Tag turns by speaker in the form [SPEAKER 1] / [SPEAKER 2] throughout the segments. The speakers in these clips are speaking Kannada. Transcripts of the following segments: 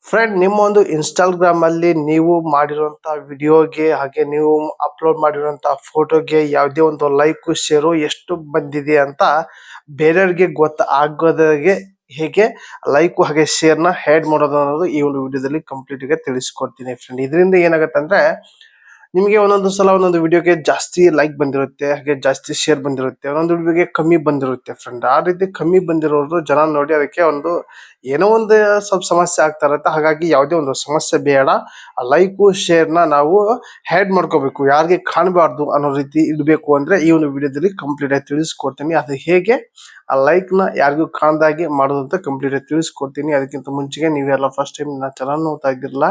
[SPEAKER 1] ಫ್ರೆಂಡ್, ನಿಮ್ಮ ಒಂದು ಇನ್ಸ್ಟಾಗ್ರಾಮ್ ಅಲ್ಲಿ ನೀವು ಮಾಡಿರುವಂತ ವಿಡಿಯೋಗೆ ಹಾಗೆ ನೀವು ಅಪ್ಲೋಡ್ ಮಾಡಿರುವಂತ ಫೋಟೋಗೆ ಯಾವುದೇ ಒಂದು ಲೈಕ್ ಶೇರು ಎಷ್ಟು ಬಂದಿದೆ ಅಂತ ಬೇರೆಯವರಿಗೆ ಗೊತ್ತಾಗೋದಾಗೆ ಹೇಗೆ ಲೈಕ್ ಹಾಗೆ ಶೇರ್ನ ಹ್ಯಾಡ್ ಮಾಡೋದು ಅನ್ನೋದು ಈ ಒಂದು ವಿಡಿಯೋದಲ್ಲಿ ಕಂಪ್ಲೀಟ್ ಆಗಿ ತಿಳಿಸ್ಕೊಡ್ತೀನಿ ಫ್ರೆಂಡ್. ಇದರಿಂದ ಏನಾಗುತ್ತೆ ಅಂದ್ರೆ ನಿಮಗೆ ಒಂದೊಂದು ಸಲ ಒಂದೊಂದು ವಿಡಿಯೋಗೆ ಜಾಸ್ತಿ ಲೈಕ್ ಬಂದಿರುತ್ತೆ, ಹಾಗೆ ಜಾಸ್ತಿ ಶೇರ್ ಬಂದಿರುತ್ತೆ, ಒಂದೊಂದು ವಿಡಿಯೋಗೆ ಕಮ್ಮಿ ಬಂದಿರುತ್ತೆ ಫ್ರೆಂಡ್. ಆ ರೀತಿ ಕಮ್ಮಿ ಬಂದಿರೋದು ಜನ ನೋಡಿ ಅದಕ್ಕೆ ಒಂದು ಏನೋ ಒಂದು ಸ್ವಲ್ಪ ಸಮಸ್ಯೆ ಆಗ್ತಾ ಇರುತ್ತೆ. ಹಾಗಾಗಿ ಯಾವುದೇ ಒಂದು ಸಮಸ್ಯೆ ಬೇಡ, ಲೈಕು ಶೇರ್ನ ನಾವು ಹ್ಯಾಡ್ ಮಾಡ್ಕೋಬೇಕು, ಯಾರಿಗೆ ಕಾಣಬಾರ್ದು ಅನ್ನೋ ರೀತಿ ಇಡಬೇಕು ಅಂದ್ರೆ ಈ ಒಂದು ವಿಡಿಯೋದಲ್ಲಿ ಕಂಪ್ಲೀಟ್ ಆಗಿ ತಿಳಿಸ್ಕೊಡ್ತೀನಿ. ಅದು ಹೇಗೆ ಆ ಲೈಕ್ ನ ಯಾರಿಗೂ ಕಾಣದಾಗೆ ಮಾಡೋದು ಅಂತ ಕಂಪ್ಲೀಟ್ ಆಗಿ ತಿಳಿಸ್ಕೊಡ್ತೀನಿ. ಅದಕ್ಕಿಂತ ಮುಂಚೆಗೆ ನೀವೆಲ್ಲ ಫಸ್ಟ್ ಟೈಮ್ ನನ್ನ ಚಾನಲ್ ನೋಡ್ತಾ ಇದ್ದಿರಲ್ಲ,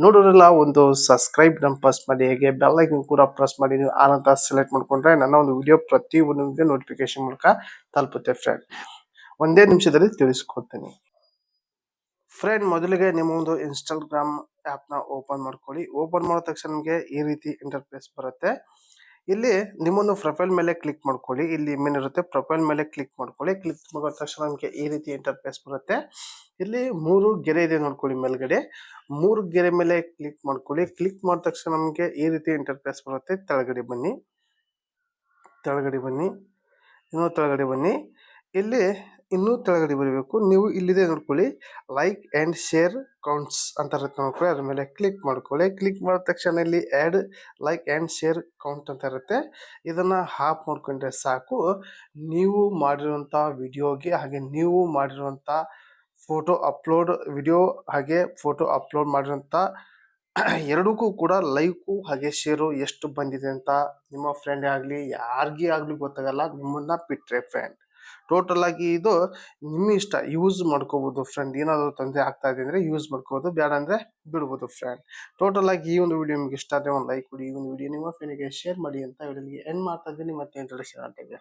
[SPEAKER 1] ನೋಡೋರೆಲ್ಲ ಒಂದು ಸಬ್ಸ್ಕ್ರೈಬ್ ನ ಪ್ರೆಸ್ ಮಾಡಿ, ಹೇಗೆ ಬೆಲ್ ಐಕನ್ ಕೂಡ ಪ್ರೆಸ್ ಮಾಡಿ. ನೀವು ಆಲ್ ಅಂತ ಸೆಲೆಕ್ಟ್ ಮಾಡ್ಕೊಂಡ್ರೆ ನನ್ನ ಒಂದು ವಿಡಿಯೋ ಪ್ರತಿ ಒಂದು ನೋಟಿಫಿಕೇಶನ್ ಮೂಲಕ ತಲುಪುತ್ತೆ ಫ್ರೆಂಡ್. ಒಂದೇ ನಿಮಿಷದಲ್ಲಿ ತಿಳಿಸ್ಕೊಡ್ತೀನಿ ಫ್ರೆಂಡ್. ಮೊದಲಿಗೆ ನಿಮ್ಮ ಒಂದು ಇನ್ಸ್ಟಾಗ್ರಾಮ್ ಆಪ್ ನ ಓಪನ್ ಮಾಡ್ಕೊಳ್ಳಿ. ಓಪನ್ ಮಾಡಿದ ತಕ್ಷಣ ನಿಮಗೆ ಈ ರೀತಿ ಇಂಟರ್ಫೇಸ್ ಬರುತ್ತೆ. ಇಲ್ಲಿ ನಿಮ್ಮೊಂದು ಪ್ರೊಫೈಲ್ ಮೇಲೆ ಕ್ಲಿಕ್ ಮಾಡ್ಕೊಳ್ಳಿ. ಇಲ್ಲಿ ಇಮೇಲ್ ಇರುತ್ತೆ, ಪ್ರೊಫೈಲ್ ಮೇಲೆ ಕ್ಲಿಕ್ ಮಾಡ್ಕೊಳ್ಳಿ. ಕ್ಲಿಕ್ ಮಾಡಿದ ತಕ್ಷಣ ನಮಗೆ ಈ ರೀತಿ ಇಂಟರ್ಫೇಸ್ ಬರುತ್ತೆ. ಇಲ್ಲಿ 3 ಗೆರೆ ಇದೆ ನೋಡ್ಕೊಳ್ಳಿ ಮೇಲ್ಗಡೆ. 3 ಗೆರೆ ಮೇಲೆ ಕ್ಲಿಕ್ ಮಾಡ್ಕೊಳ್ಳಿ. ಕ್ಲಿಕ್ ಮಾಡಿದ ತಕ್ಷಣ ನಮಗೆ ಈ ರೀತಿ ಇಂಟರ್ಫೇಸ್ ಬರುತ್ತೆ. ಕೆಳಗಡೆ ಬನ್ನಿ, ಇನ್ನೂ ಕೆಳಗಡೆ ಬನ್ನಿ. ಇಲ್ಲಿ ಇನ್ನೂ ಕೆಳಗಡೆ ಬರಬೇಕು. ನೀವು ಇಲ್ಲಿದೆ ನೋಡ್ಕೊಳ್ಳಿ, ಲೈಕ್ ಅಂಡ್ ಶೇರ್ ಕೌಂಟ್ಸ್ ಅಂತ ಇರುತ್ತೆ ನೋಡ್ಕೊಳ್ಳಿ. ಅದ್ರ ಮೇಲೆ ಕ್ಲಿಕ್ ಮಾಡ್ಕೊಳ್ಳಿ. ಕ್ಲಿಕ್ ಮಾಡಿದ ತಕ್ಷಣ ಇಲ್ಲಿ add like and share count ಅಂತ ಇರುತ್ತೆ. ಇದನ್ನ ಆಫ್ ಮಾಡ್ಕೊಂಡ್ರೆ ಸಾಕು. ನೀವು ಮಾಡಿರುವಂತ ವಿಡಿಯೋಗೆ ಹಾಗೆ ನೀವು ಮಾಡಿರುವಂತ ವಿಡಿಯೋ ಹಾಗೆ ಫೋಟೋ ಅಪ್ಲೋಡ್ ಮಾಡಿರುವಂತ ಎರಡಕ್ಕೂ ಕೂಡ ಲೈಕು ಹಾಗೆ ಶೇರು ಎಷ್ಟು ಬಂದಿದೆ ಅಂತ ನಿಮ್ಮ ಫ್ರೆಂಡ್ ಆಗಲಿ ಯಾರಿಗೇ ಆಗಲಿ ಗೊತ್ತಾಗಲ್ಲ, ನಿಮ್ಮನ್ನ ಬಿಟ್ರೆ ಫ್ರೆಂಡ್. ಟೋಟಲ್ ಆಗಿ ಇದು ನಿಮ್ಮ ಇಷ್ಟ, ಯೂಸ್ ಮಾಡ್ಕೋಬಹುದು ಫ್ರೆಂಡ್. ಏನಾದರೂ ತೊಂದರೆ ಆಗ್ತಾ ಇದೆ ಅಂದ್ರೆ ಯೂಸ್ ಮಾಡ್ಕೋಬಹುದು, ಬೇಡ ಅಂದ್ರೆ ಬಿಡ್ಬೋದು ಫ್ರೆಂಡ್. ಟೋಟಲ್ ಆಗಿ ಈ ಒಂದು ವಿಡಿಯೋ ನಿಮ್ಗೆ ಇಷ್ಟ ಆದರೆ ಒಂದು ಲೈಕ್ ಕೊಡಿ, ಈ ಒಂದು ವಿಡಿಯೋ ನಿಮ್ಮ ಫ್ರೆಂಡ್ಗೆ ಶೇರ್ ಮಾಡಿ ಅಂತ ವಿಡಿಯೋಗೆ ಎಂಡ್ ಮಾಡ್ತಾ ಇದ್ದೀನಿ. ಮತ್ತೆ ಇಂಟ್ರೊಡಕ್ಷನ್ ಆಗ್ತಾ ಇದೆ.